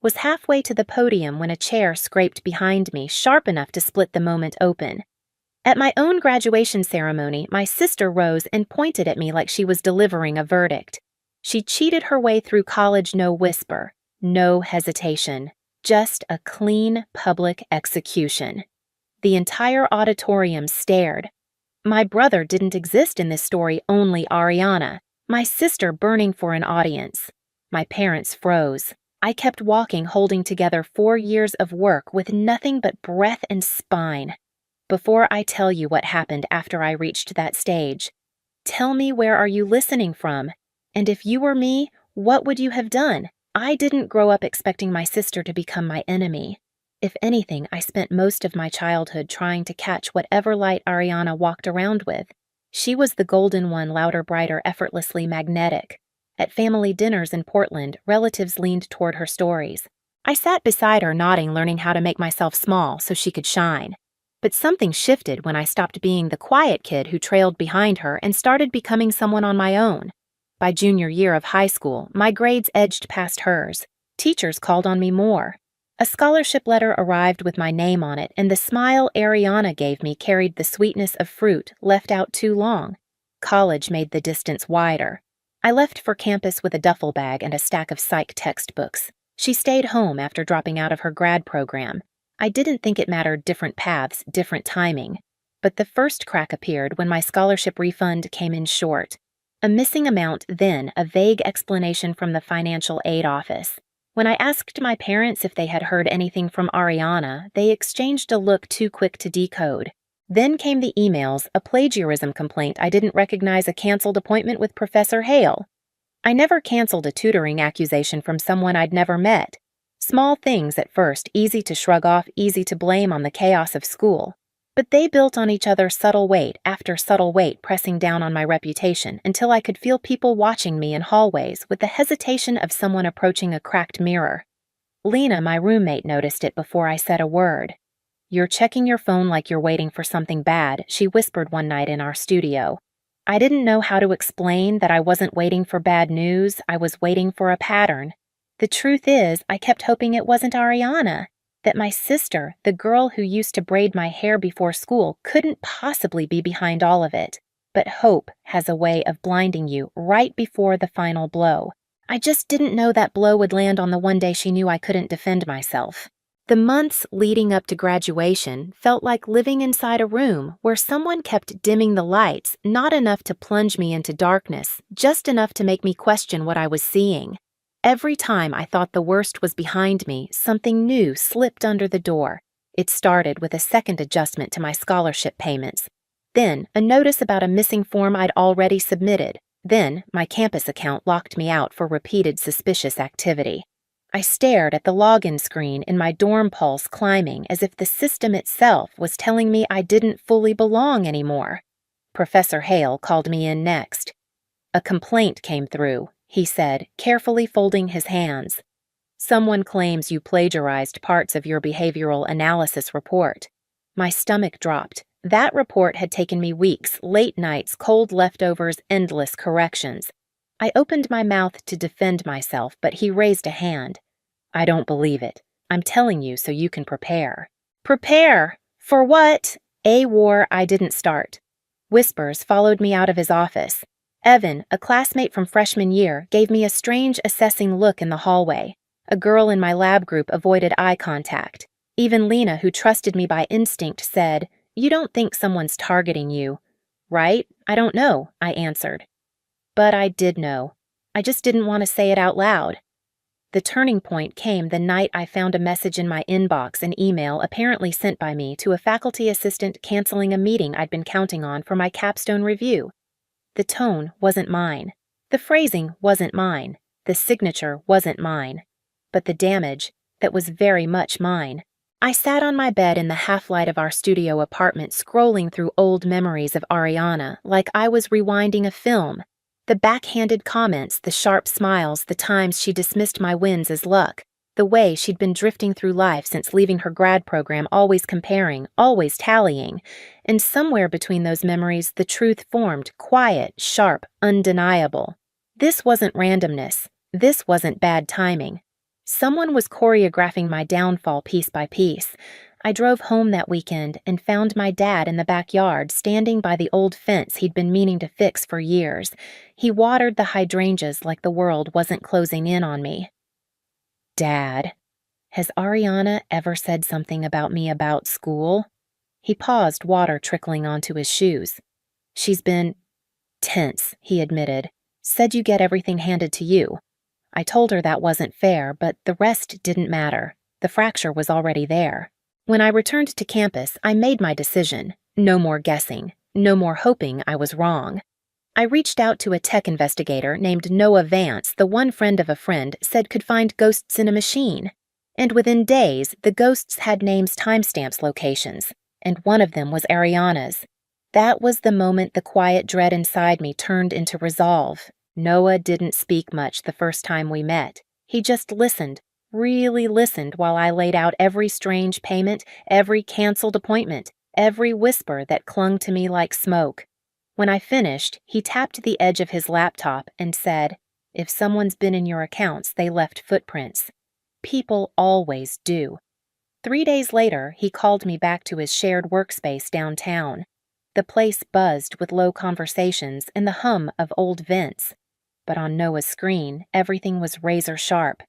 Was halfway to the podium when a chair scraped behind me, sharp enough to split the moment open. At my own graduation ceremony, my sister rose and pointed at me like she was delivering a verdict. She cheated her way through college, no whisper, no hesitation, just a clean public execution. The entire auditorium stared. My brother didn't exist in this story, only Ariana, my sister burning for an audience. My parents froze. I kept walking, holding together 4 years of work with nothing but breath and spine. Before I tell you what happened after I reached that stage, tell me, where are you listening from? And if you were me, what would you have done? I didn't grow up expecting my sister to become my enemy. If anything, I spent most of my childhood trying to catch whatever light Ariana walked around with. She was the golden one, louder, brighter, effortlessly magnetic. At family dinners in Portland, relatives leaned toward her stories. I sat beside her, nodding, learning how to make myself small so she could shine. But something shifted when I stopped being the quiet kid who trailed behind her and started becoming someone on my own. By junior year of high school, my grades edged past hers. Teachers called on me more. A scholarship letter arrived with my name on it, and the smile Ariana gave me carried the sweetness of fruit left out too long. College made the distance wider. I left for campus with a duffel bag and a stack of psych textbooks. She stayed home after dropping out of her grad program. I didn't think it mattered, different paths, different timing. But the first crack appeared when my scholarship refund came in short. A missing amount, then a vague explanation from the financial aid office. When I asked my parents if they had heard anything from Ariana, they exchanged a look too quick to decode. Then came the emails, a plagiarism complaint I didn't recognize, a canceled appointment with Professor Hale. I never canceled a tutoring accusation from someone I'd never met. Small things at first, easy to shrug off, easy to blame on the chaos of school. But they built on each other, subtle weight after subtle weight pressing down on my reputation until I could feel people watching me in hallways with the hesitation of someone approaching a cracked mirror. Lena, my roommate, noticed it before I said a word. "You're checking your phone like you're waiting for something bad," she whispered one night in our studio. I didn't know how to explain that I wasn't waiting for bad news, I was waiting for a pattern. The truth is, I kept hoping it wasn't Ariana, that my sister, the girl who used to braid my hair before school, couldn't possibly be behind all of it. But hope has a way of blinding you right before the final blow. I just didn't know that blow would land on the one day she knew I couldn't defend myself. The months leading up to graduation felt like living inside a room where someone kept dimming the lights, not enough to plunge me into darkness, just enough to make me question what I was seeing. Every time I thought the worst was behind me, something new slipped under the door. It started with a second adjustment to my scholarship payments. Then, a notice about a missing form I'd already submitted. Then, my campus account locked me out for repeated suspicious activity. I stared at the login screen in my dorm pulse climbing as if the system itself was telling me I didn't fully belong anymore. Professor Hale called me in next. "A complaint came through," he said, carefully folding his hands. "Someone claims you plagiarized parts of your behavioral analysis report." My stomach dropped. That report had taken me weeks, late nights, cold leftovers, endless corrections. I opened my mouth to defend myself, but he raised a hand. "I don't believe it. I'm telling you so you can prepare." "Prepare? For what?" A war I didn't start. Whispers followed me out of his office. Evan, a classmate from freshman year, gave me a strange, assessing look in the hallway. A girl in my lab group avoided eye contact. Even Lena, who trusted me by instinct, said, "You don't think someone's targeting you, right?" "I don't know," I answered. But I did know. I just didn't want to say it out loud. The turning point came the night I found a message in my inbox, an email apparently sent by me to a faculty assistant canceling a meeting I'd been counting on for my capstone review. The tone wasn't mine. The phrasing wasn't mine. The signature wasn't mine. But the damage, that was very much mine. I sat on my bed in the half-light of our studio apartment, scrolling through old memories of Ariana like I was rewinding a film. The backhanded comments, the sharp smiles, the times she dismissed my wins as luck. The way she'd been drifting through life since leaving her grad program, always comparing, always tallying. And somewhere between those memories, the truth formed, quiet, sharp, undeniable. This wasn't randomness. This wasn't bad timing. Someone was choreographing my downfall piece by piece. I drove home that weekend and found my dad in the backyard standing by the old fence he'd been meaning to fix for years. He watered the hydrangeas like the world wasn't closing in on me. "Dad, has Ariana ever said something about me about school?" He paused, water trickling onto his shoes. "She's been tense," he admitted. "Said you get everything handed to you." I told her that wasn't fair, but the rest didn't matter. The fracture was already there. When I returned to campus, I made my decision. No more guessing. No more hoping I was wrong. I reached out to a tech investigator named Noah Vance, the one friend of a friend said could find ghosts in a machine. And within days, the ghosts had names, timestamps, locations, and one of them was Ariana's. That was the moment the quiet dread inside me turned into resolve. Noah didn't speak much the first time we met. He just listened, really listened while I laid out every strange payment, every canceled appointment, every whisper that clung to me like smoke. When I finished, he tapped the edge of his laptop and said, "If someone's been in your accounts, they left footprints. People always do." 3 days later, he called me back to his shared workspace downtown. The place buzzed with low conversations and the hum of old vents. But on Noah's screen, everything was razor sharp.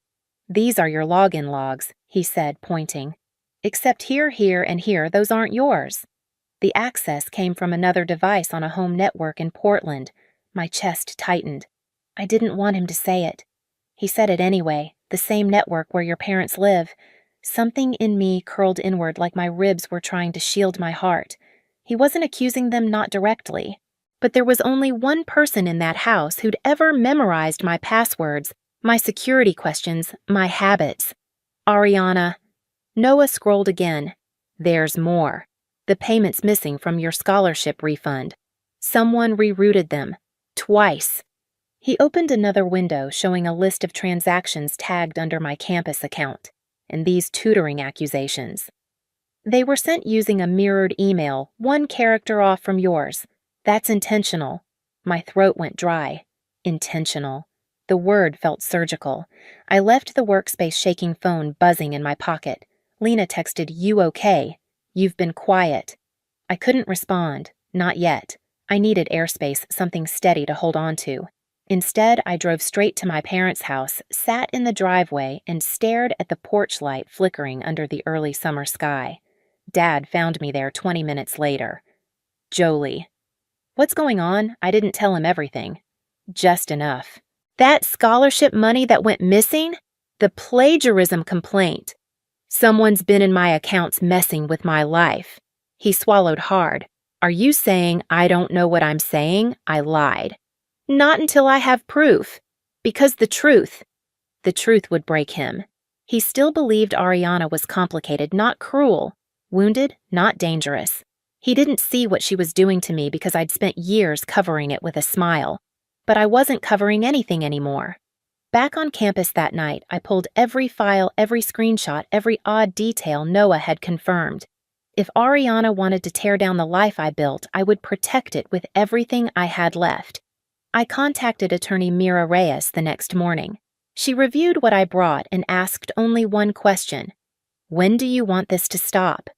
"These are your login logs," he said, pointing. "Except here, here, and here, those aren't yours." The access came from another device on a home network in Portland. My chest tightened. I didn't want him to say it. He said it anyway, the same network where your parents live. Something in me curled inward like my ribs were trying to shield my heart. He wasn't accusing them, not directly. But there was only one person in that house who'd ever memorized my passwords, my security questions, my habits. Ariana. Noah scrolled again. "There's more. The payments missing from your scholarship refund. Someone rerouted them. Twice." He opened another window showing a list of transactions tagged under my campus account, and these tutoring accusations. "They were sent using a mirrored email, one character off from yours. That's intentional." My throat went dry. Intentional. The word felt surgical. I left the workspace shaking phone buzzing in my pocket. Lena texted, "You okay? You've been quiet." I couldn't respond. Not yet. I needed airspace, something steady to hold on to. Instead, I drove straight to my parents' house, sat in the driveway, and stared at the porch light flickering under the early summer sky. Dad found me there 20 minutes later. "Jolie." "What's going on?" I didn't tell him everything. "Just enough." "That scholarship money that went missing? The plagiarism complaint. Someone's been in my accounts messing with my life." He swallowed hard. "Are you saying I don't know what I'm saying?" I lied. "Not until I have proof. Because the truth would break him. He still believed Ariana was complicated, not cruel. Wounded, not dangerous. He didn't see what she was doing to me because I'd spent years covering it with a smile. But I wasn't covering anything anymore. Back on campus that night, I pulled every file, every screenshot, every odd detail Noah had confirmed. If Ariana wanted to tear down the life I built, I would protect it with everything I had left. I contacted attorney Mira Reyes the next morning. She reviewed what I brought and asked only one question. "When do you want this to stop?"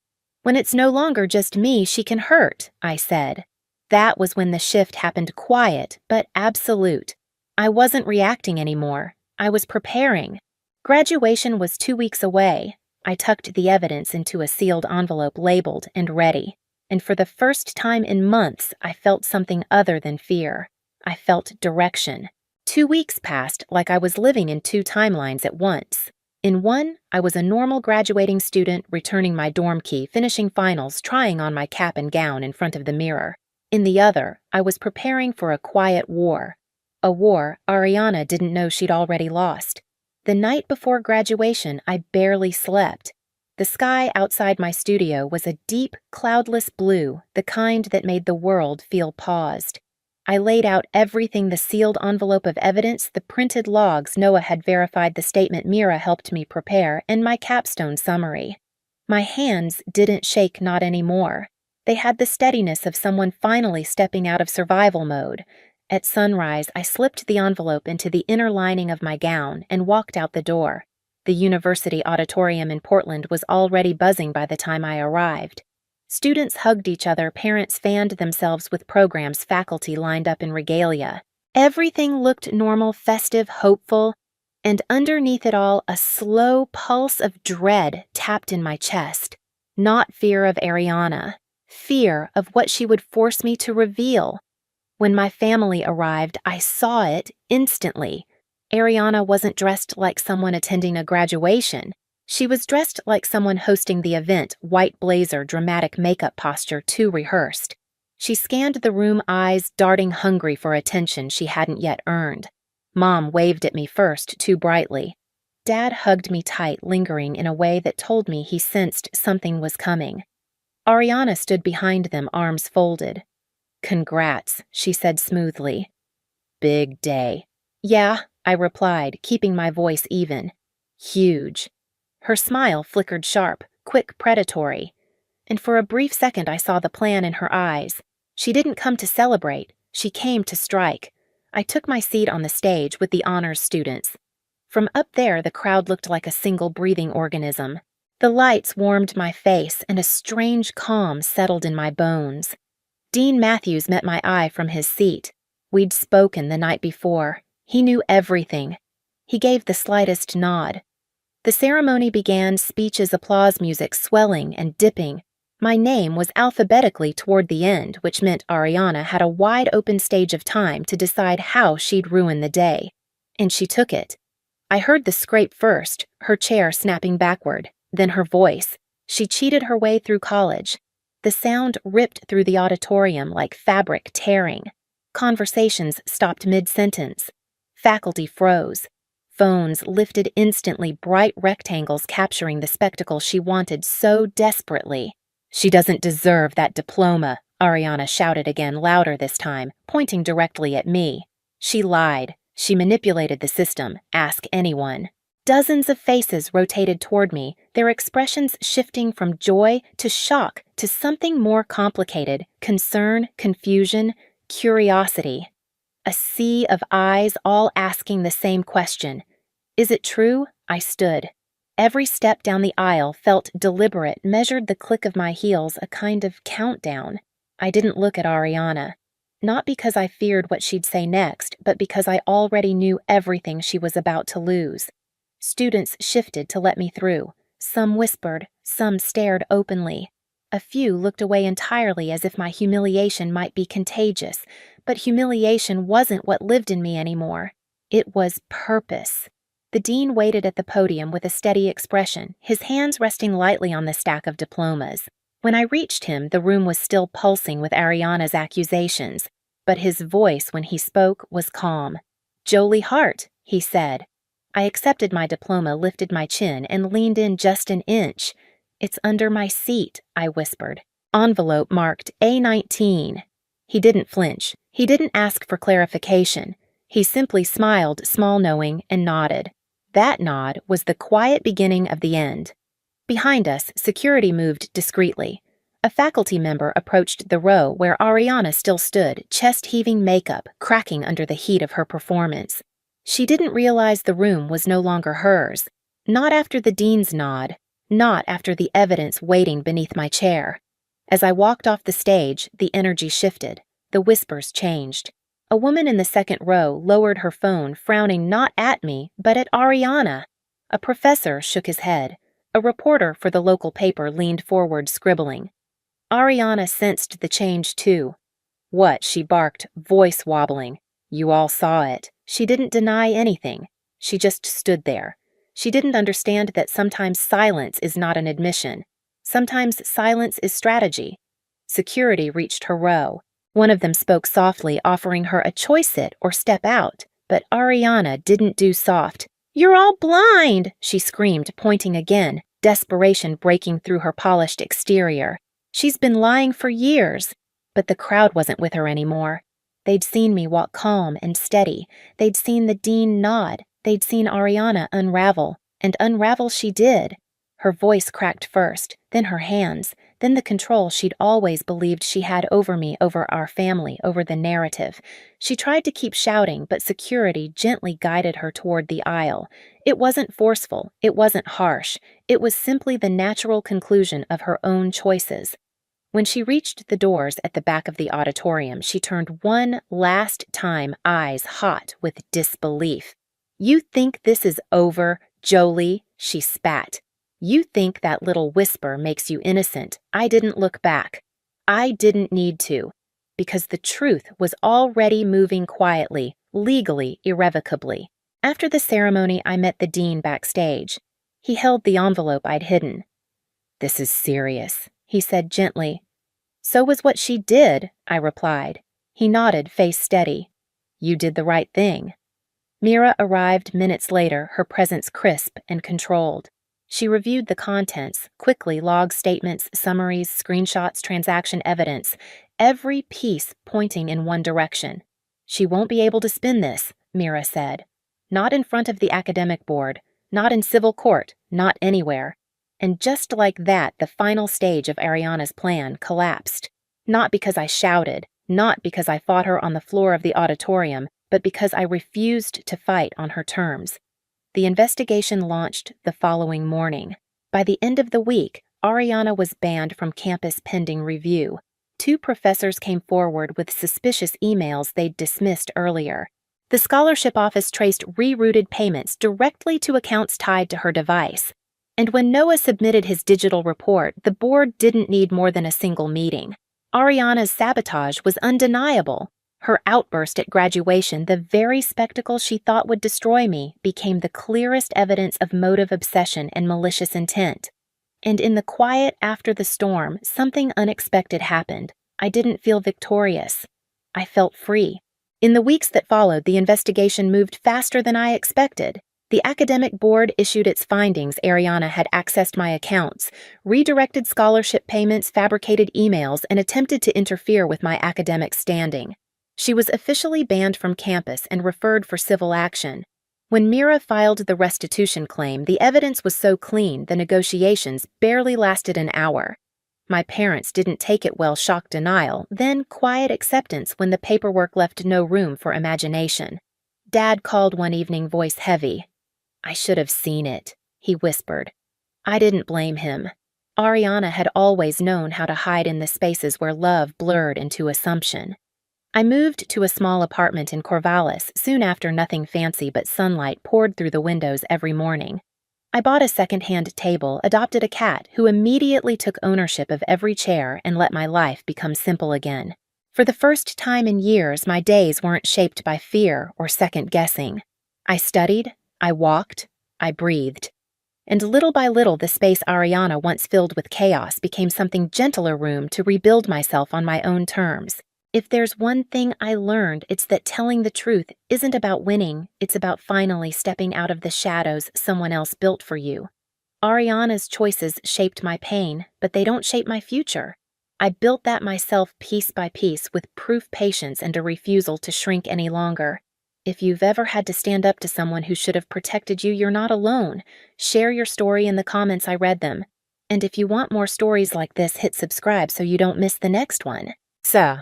"When it's no longer just me she can hurt," I said. That was when the shift happened, quiet, but absolute. I wasn't reacting anymore. I was preparing. Graduation was 2 weeks away. I tucked the evidence into a sealed envelope labeled and ready. And for the first time in months, I felt something other than fear. I felt direction. 2 weeks passed like I was living in 2 timelines at once. In one, I was a normal graduating student returning my dorm key, finishing finals, trying on my cap and gown in front of the mirror. In the other, I was preparing for a quiet war. A war Ariana didn't know she'd already lost. The night before graduation, I barely slept. The sky outside my studio was a deep, cloudless blue, the kind that made the world feel paused. I laid out everything, the sealed envelope of evidence, the printed logs Noah had verified, the statement Mira helped me prepare, and my capstone summary. My hands didn't shake, not anymore. They had the steadiness of someone finally stepping out of survival mode. At sunrise, I slipped the envelope into the inner lining of my gown and walked out the door. The university auditorium in Portland was already buzzing by the time I arrived. Students hugged each other, parents fanned themselves with programs, faculty lined up in regalia. Everything looked normal, festive, hopeful, and underneath it all, a slow pulse of dread tapped in my chest. Not fear of Ariana, fear of what she would force me to reveal. When my family arrived, I saw it instantly. Ariana wasn't dressed like someone attending a graduation. She was dressed like someone hosting the event, white blazer, dramatic makeup posture, too rehearsed. She scanned the room, eyes darting hungry for attention she hadn't yet earned. Mom waved at me first, too brightly. Dad hugged me tight, lingering in a way that told me he sensed something was coming. Ariana stood behind them, arms folded. "Congrats," she said smoothly. "Big day." "Yeah," I replied, keeping my voice even. "Huge." Her smile flickered sharp, quick, predatory. And for a brief second I saw the plan in her eyes. She didn't come to celebrate, she came to strike. I took my seat on the stage with the honors students. From up there, the crowd looked like a single breathing organism. The lights warmed my face, and a strange calm settled in my bones. Dean Matthews met my eye from his seat. We'd spoken the night before. He knew everything. He gave the slightest nod. The ceremony began, speeches, applause music swelling and dipping. My name was alphabetically toward the end, which meant Ariana had a wide-open stage of time to decide how she'd ruin the day. And she took it. I heard the scrape first, her chair snapping backward, then her voice. She cheated her way through college. The sound ripped through the auditorium like fabric tearing. Conversations stopped mid-sentence. Faculty froze. Phones lifted instantly, bright rectangles capturing the spectacle she wanted so desperately. "She doesn't deserve that diploma," Ariana shouted again, louder this time, pointing directly at me. She lied. She manipulated the system. Ask anyone. Dozens of faces rotated toward me, their expressions shifting from joy to shock to something more complicated: concern, confusion, curiosity. A sea of eyes all asking the same question. Is it true? I stood. Every step down the aisle felt deliberate, measured the click of my heels, a kind of countdown. I didn't look at Ariana. Not because I feared what she'd say next, but because I already knew everything she was about to lose. Students shifted to let me through. Some whispered, some stared openly. A few looked away entirely as if my humiliation might be contagious, but humiliation wasn't what lived in me anymore. It was purpose. The dean waited at the podium with a steady expression, his hands resting lightly on the stack of diplomas. When I reached him, the room was still pulsing with Ariana's accusations, but his voice when he spoke was calm. "Jolie Hart," he said. I accepted my diploma, lifted my chin, and leaned in just an inch. "It's under my seat," I whispered. Envelope marked A19. He didn't flinch. He didn't ask for clarification. He simply smiled, small-knowing, and nodded. That nod was the quiet beginning of the end. Behind us, security moved discreetly. A faculty member approached the row where Ariana still stood, chest-heaving makeup, cracking under the heat of her performance. She didn't realize the room was no longer hers. Not after the dean's nod. Not after the evidence waiting beneath my chair. As I walked off the stage, the energy shifted. The whispers changed. A woman in the second row lowered her phone, frowning not at me, but at Ariana. A professor shook his head. A reporter for the local paper leaned forward, scribbling. Ariana sensed the change, too. "What?" she barked, voice wobbling. "You all saw it." She didn't deny anything. She just stood there. She didn't understand that sometimes silence is not an admission. Sometimes silence is strategy. Security reached her row. One of them spoke softly, offering her a choice sit or step out. But Ariana didn't do soft. "You're all blind!" she screamed, pointing again, desperation breaking through her polished exterior. She's been lying for years. But the crowd wasn't with her anymore. They'd seen me walk calm and steady. They'd seen the dean nod. They'd seen Ariana unravel. And unravel she did. Her voice cracked first, then her hands, then the control she'd always believed she had over me, over our family, over the narrative. She tried to keep shouting, but security gently guided her toward the aisle. It wasn't forceful, it wasn't harsh, it was simply the natural conclusion of her own choices. When she reached the doors at the back of the auditorium, she turned one last time, eyes hot with disbelief. "You think this is over, Jolie?" she spat. "You think that little whisper makes you innocent. I didn't look back. I didn't need to, because the truth was already moving quietly, legally, irrevocably." After the ceremony, I met the dean backstage. He held the envelope I'd hidden. "This is serious," he said gently. "So was what she did," I replied. He nodded, face steady. "You did the right thing." Mira arrived minutes later, her presence crisp and controlled. She reviewed the contents, quickly log statements, summaries, screenshots, transaction evidence, every piece pointing in one direction. "She won't be able to spin this," Mira said. "Not in front of the academic board, not in civil court, not anywhere." And just like that, the final stage of Ariana's plan collapsed. Not because I shouted, not because I fought her on the floor of the auditorium, but because I refused to fight on her terms. The investigation launched the following morning. By the end of the week, Ariana was banned from campus pending review. 2 professors came forward with suspicious emails they'd dismissed earlier. The scholarship office traced rerouted payments directly to accounts tied to her device. And when Noah submitted his digital report, the board didn't need more than a single meeting. Ariana's sabotage was undeniable. Her outburst at graduation, the very spectacle she thought would destroy me, became the clearest evidence of motive obsession and malicious intent. And in the quiet after the storm, something unexpected happened. I didn't feel victorious. I felt free. In the weeks that followed, the investigation moved faster than I expected. The academic board issued its findings. Ariana had accessed my accounts, redirected scholarship payments, fabricated emails, and attempted to interfere with my academic standing. She was officially banned from campus and referred for civil action. When Mira filed the restitution claim, the evidence was so clean the negotiations barely lasted an hour. My parents didn't take it well, shock denial, then quiet acceptance when the paperwork left no room for imagination. Dad called one evening, voice heavy. "I should have seen it," he whispered. I didn't blame him. Ariana had always known how to hide in the spaces where love blurred into assumption. I moved to a small apartment in Corvallis soon after. Nothing fancy, but sunlight poured through the windows every morning. I bought a second-hand table, adopted a cat who immediately took ownership of every chair and let my life become simple again. For the first time in years, my days weren't shaped by fear or second-guessing. I studied, I walked, I breathed. And little by little, the space Ariana once filled with chaos became something gentler room to rebuild myself on my own terms. If there's one thing I learned, it's that telling the truth isn't about winning, it's about finally stepping out of the shadows someone else built for you. Ariana's choices shaped my pain, but they don't shape my future. I built that myself piece by piece with proof, patience, and a refusal to shrink any longer. If you've ever had to stand up to someone who should have protected you, you're not alone. Share your story in the comments. I read them. And if you want more stories like this, hit subscribe so you don't miss the next one. So,